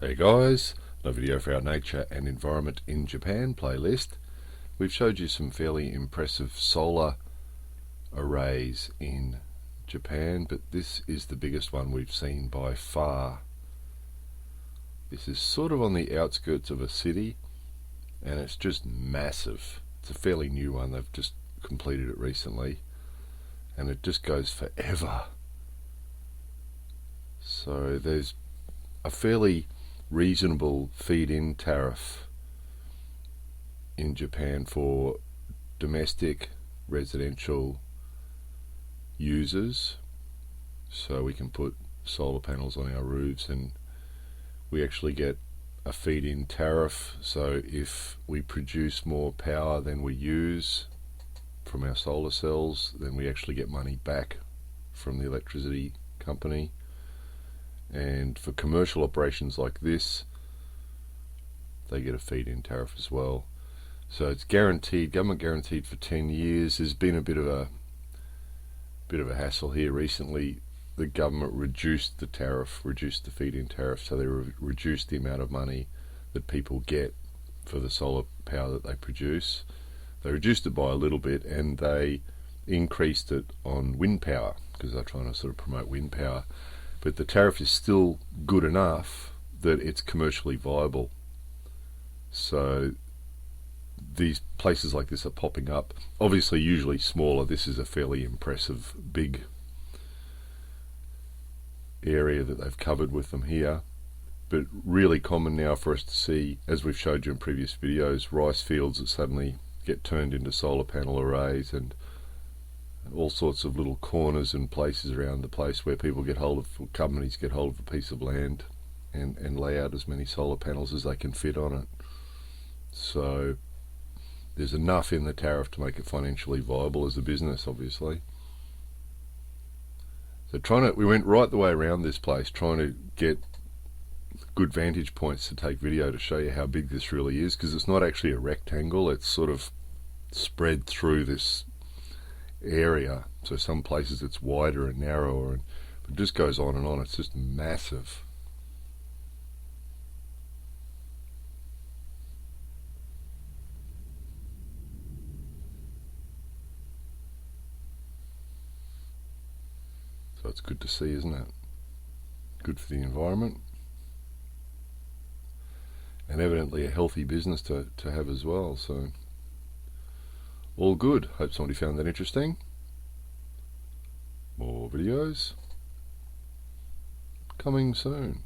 Hey guys, another video for our Nature and Environment in Japan playlist. We've showed you some fairly impressive solar arrays in Japan, but this is the biggest one we've seen by far. This is sort of on the outskirts of a city and it's just massive. It's a fairly new one, they've just completed it recently and it just goes forever. So there's a fairly reasonable feed-in tariff in Japan for domestic residential users, so we can put solar panels on our roofs and we actually get a feed-in tariff. So if we produce more power than we use from our solar cells, then we actually get money back from the electricity company. And for commercial operations like this, they get a feed-in tariff as well. So it's guaranteed, government guaranteed for 10 years. There's been a bit of a hassle here recently. The government reduced the tariff, reduced the feed-in tariff, so they reduced the amount of money that people get for the solar power that they produce. They reduced it by a little bit, and they increased it on wind power because they're trying to sort of promote wind power. But the tariff is still good enough that it's commercially viable. So these places like this are popping up. Obviously usually smaller. This is a fairly impressive big area that they've covered with them here. But really common now for us to see, as we've showed you in previous videos, rice fields that suddenly get turned into solar panel arrays, and all sorts of little corners and places around the place where people get hold of, companies get hold of a piece of land and lay out as many solar panels as they can fit on it. So there's enough in the tariff to make it financially viable as a business, obviously. So we went right the way around this place, trying to get good vantage points to take video to show you how big this really is, because it's not actually a rectangle, it's sort of spread through this area. So some places it's wider and narrower, and it just goes on and on. It's just massive. So it's good to see, isn't it? Good for the environment, and evidently a healthy business to have as well. So all good. Hope somebody found that interesting. More videos coming soon.